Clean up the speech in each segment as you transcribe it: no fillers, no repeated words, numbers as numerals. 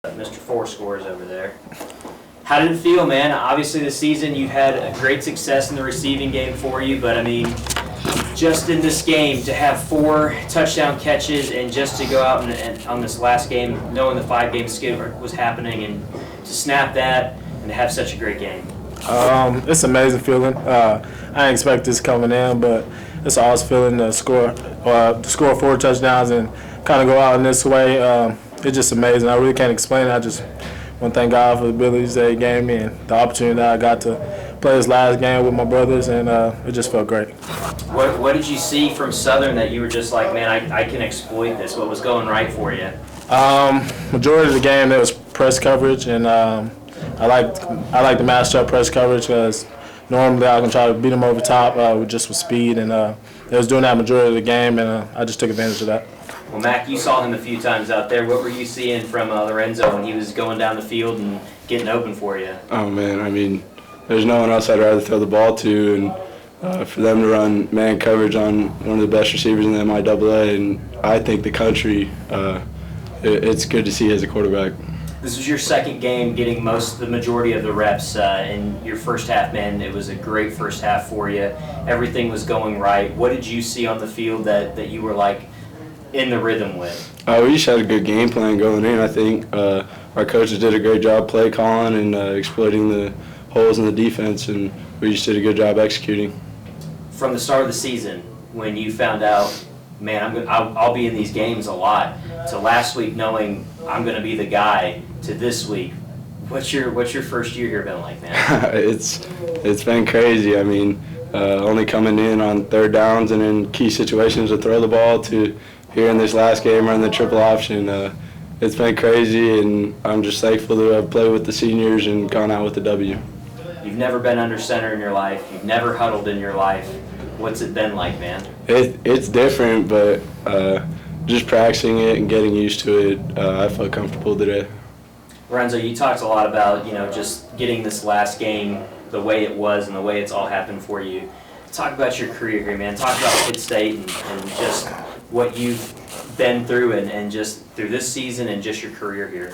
Mr. Four Scores over there. How did it feel, man? Obviously this season you've had a great success in the receiving game for you, but I mean, just in this game to have 4 touchdown catches and just to go out and on this last game, knowing the 5-game skid was happening, and to snap that and to have such a great game. It's an amazing feeling. I didn't expect this coming in, but it's an awesome feeling to score 4 touchdowns and kind of go out in this way. It's just amazing. I really can't explain it. I just want to thank God for the abilities that He gave me and the opportunity that I got to play this last game with my brothers, and it just felt great. What did you see from Southern that you were just like, man, I can exploit this? What was going right for you? Majority of the game there was press coverage, and I like to match up press coverage because normally I can try to beat them over top with speed, and they was doing that majority of the game, and I just took advantage of that. Well, Mac, you saw him a few times out there. What were you seeing from Lorenzo when he was going down the field and getting open for you? Oh, man, I mean, there's no one else I'd rather throw the ball to, and for them to run man coverage on one of the best receivers in the MIAA, and I think the country, it's good to see as a quarterback. This was your second game getting the majority of the reps in your first half, man. It was a great first half for you. Everything was going right. What did you see on the field that you were like in the rhythm with? We just had a good game plan going in. I think our coaches did a great job play calling and exploiting the holes in the defense, and we just did a good job executing. From the start of the season, when you found out, man, I'll be in these games a lot, to last week knowing I'm going to be the guy, to this week, what's your first year here been like, man? It's been crazy. I mean, only coming in on third downs and in key situations to throw the ball to here in this last game running the triple option. It's been crazy, and I'm just thankful to have played with the seniors and gone out with the W. You've never been under center in your life. You've never huddled in your life. What's it been like, man? It's different, but just practicing it and getting used to it, I felt comfortable today. Lorenzo, you talked a lot about, just getting this last game the way it was and the way it's all happened for you. Talk about your career here, man. Talk about Pitt State and just what you've been through and just through this season and just your career here.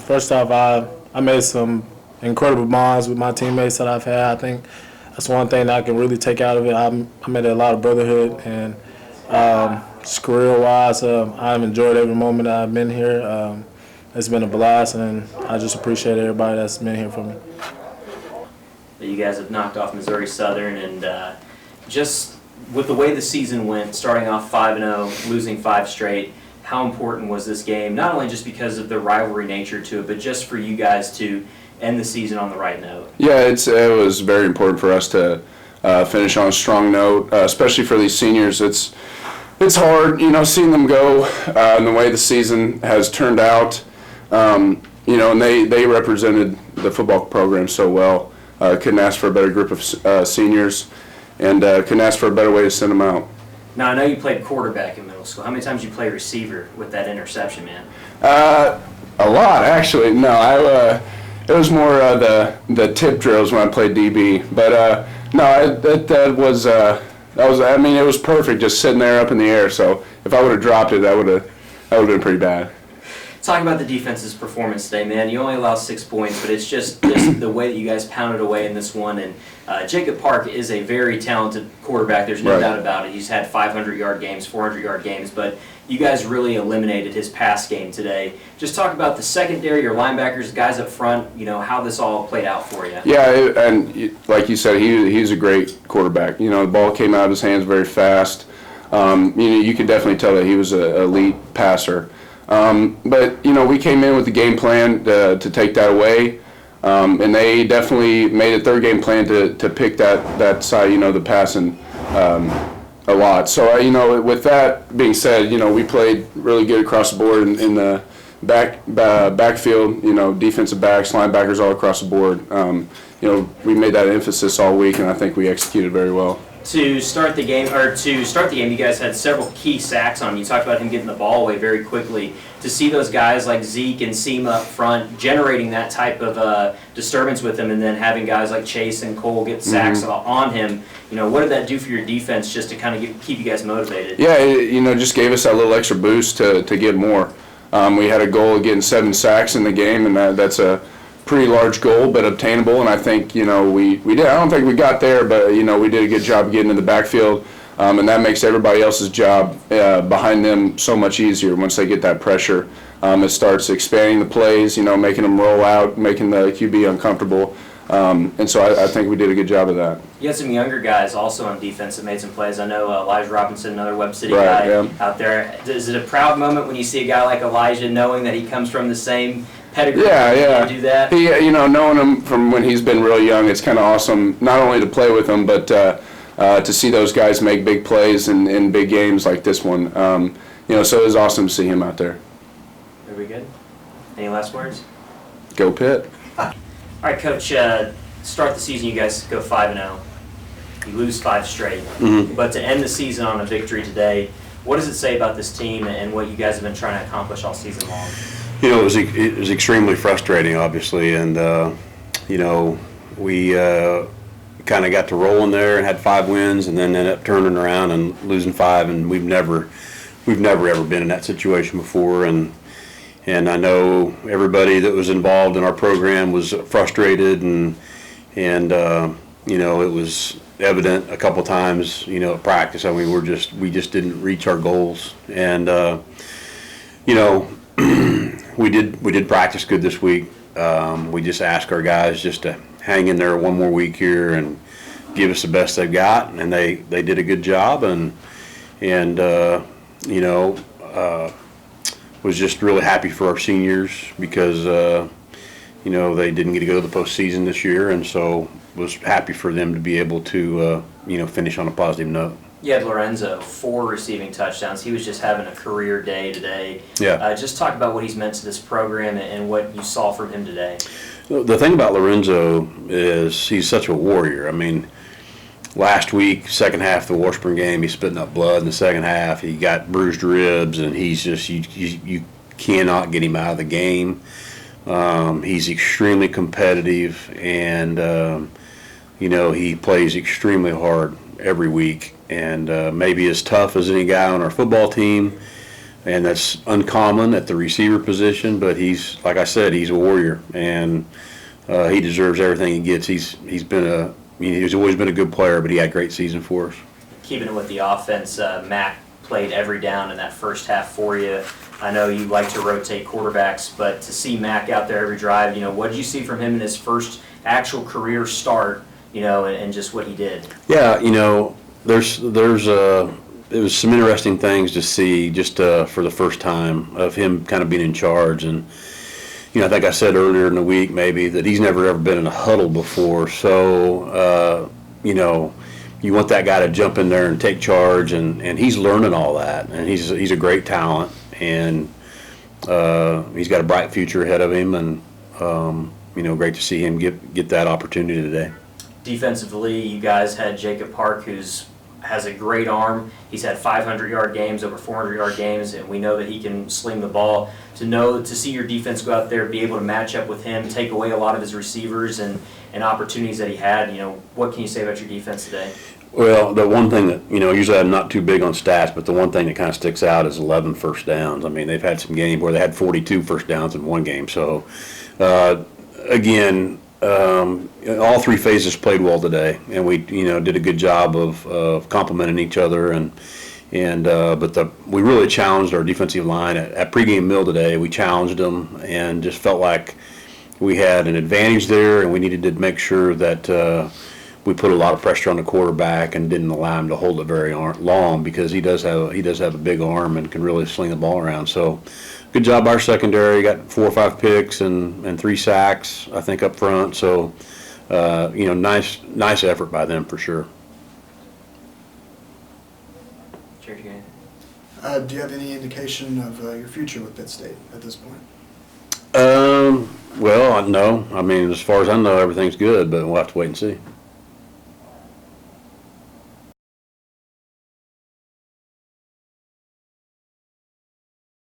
First off, I made some incredible bonds with my teammates that I've had. I think that's one thing that I can really take out of it. I made a lot of brotherhood, and just career-wise, I've enjoyed every moment that I've been here. It's been a blast, and I just appreciate everybody that's been here for me. You guys have knocked off Missouri Southern, and just with the way the season went, starting off 5-0, losing 5 straight, how important was this game, not only just because of the rivalry nature to it, but just for you guys to end the season on the right note? Yeah, it was very important for us to finish on a strong note, especially for these seniors. It's hard, seeing them go and the way the season has turned out, and they represented the football program so well. Couldn't ask for a better group of seniors, and couldn't ask for a better way to send them out. Now, I know you played quarterback in middle school. How many times did you play receiver with that interception, man? A lot, actually. No, it was more the tip drills when I played DB. But no, that was I mean, it was perfect, just sitting there up in the air. So if I would have dropped it, that would have been pretty bad. Talk about the defense's performance today, man. You only allowed 6 points, but it's just the way that you guys pounded away in this one. And Jacob Park is a very talented quarterback. There's no doubt about it. He's had 500-yard games, 400-yard games, but you guys really eliminated his pass game today. Just talk about the secondary, your linebackers, guys up front, how this all played out for you. Yeah, and like you said, he's a great quarterback. The ball came out of his hands very fast. You could definitely tell that he was an elite passer. But we came in with the game plan to take that away, and they definitely made a third game plan to pick that side, the passing a lot. So with that being said, we played really good across the board in the backfield, defensive backs, linebackers, all across the board. We made that emphasis all week, and I think we executed very well. To start the game, you guys had several key sacks on him. You talked about him getting the ball away very quickly. To see those guys like Zeke and Seema up front generating that type of disturbance with him, and then having guys like Chase and Cole get sacks on him, what did that do for your defense just to kind of keep you guys motivated? Yeah, just gave us that little extra boost to get more. We had a goal of getting 7 sacks in the game, and that's a pretty large goal, but obtainable. And I think, we did. I don't think we got there, but, we did a good job getting in the backfield. And that makes everybody else's job behind them so much easier once they get that pressure. It starts expanding the plays, making them roll out, making the QB uncomfortable. And so I think we did a good job of that. You had some younger guys also on defense that made some plays. I know Elijah Robinson, another Webb City Right, guy yeah. out there. Is it a proud moment when you see a guy like Elijah knowing that he comes from the same pedigree? Yeah. To do that? He, knowing him from when he's been real young, it's kind of awesome not only to play with him, but to see those guys make big plays in big games like this one. So it was awesome to see him out there. Very good. Any last words? Go Pitt. All right, Coach. Start the season, you guys go 5-0. You lose 5 straight, but to end the season on a victory today, what does it say about this team and what you guys have been trying to accomplish all season long? It was extremely frustrating, obviously, and we kind of got to rolling there and had 5 wins, and then ended up turning around and losing 5, and we've never ever been in that situation before, and I know everybody that was involved in our program was frustrated, and it was evident a couple times, at practice. I mean, we just didn't reach our goals, and we did practice good this week. We just asked our guys just to hang in there one more week here and give us the best they've got, and they did a good job, and was just really happy for our seniors because they didn't get to go to the postseason this year, and so was happy for them to be able to finish on a positive note. You had Lorenzo, 4 receiving touchdowns. He was just having a career day today. Yeah. Just talk about what he's meant to this program and what you saw from him today. The thing about Lorenzo is he's such a warrior. I mean, last week, second half of the Washburn game, he's spitting up blood in the second half. He got bruised ribs, and he's just you cannot get him out of the game. He's extremely competitive, and he plays extremely hard every week, and maybe as tough as any guy on our football team, and that's uncommon at the receiver position, but he's, like I said, he's a warrior, and he deserves everything he gets. He's always been a good player, but he had a great season for us. Keeping it with the offense, Mac played every down in that first half for you. I know you like to rotate quarterbacks, but to see Mac out there every drive, what did you see from him in his first actual career start, and just what he did? Yeah, it was some interesting things to see just for the first time of him kind of being in charge. And, I think I said earlier in the week maybe that he's never ever been in a huddle before. So, you want that guy to jump in there and take charge, and he's learning all that. And he's a great talent, and he's got a bright future ahead of him. And, great to see him get that opportunity today. Defensively, you guys had Jacob Park, has a great arm. He's had 500-yard games, over 400-yard games, and we know that he can sling the ball. To see your defense go out there, be able to match up with him, take away a lot of his receivers and opportunities that he had, what can you say about your defense today? Well, the one thing that, usually I'm not too big on stats, but the one thing that kind of sticks out is 11 first downs. I mean, they've had some games where they had 42 first downs in one game. So, again, all 3 phases played well today, and we did a good job of complementing each other, but we really challenged our defensive line at pregame meal today. We challenged them and just felt like we had an advantage there, and we needed to make sure that we put a lot of pressure on the quarterback and didn't allow him to hold it very long, because he does have a big arm and can really sling the ball around. So. Good job, our secondary. Got 4 or 5 picks and 3 sacks, I think, up front. So, nice effort by them for sure. Cheers, again. Do you have any indication of your future with Pitt State at this point? Well, no. I mean, as far as I know, everything's good, but we'll have to wait and see.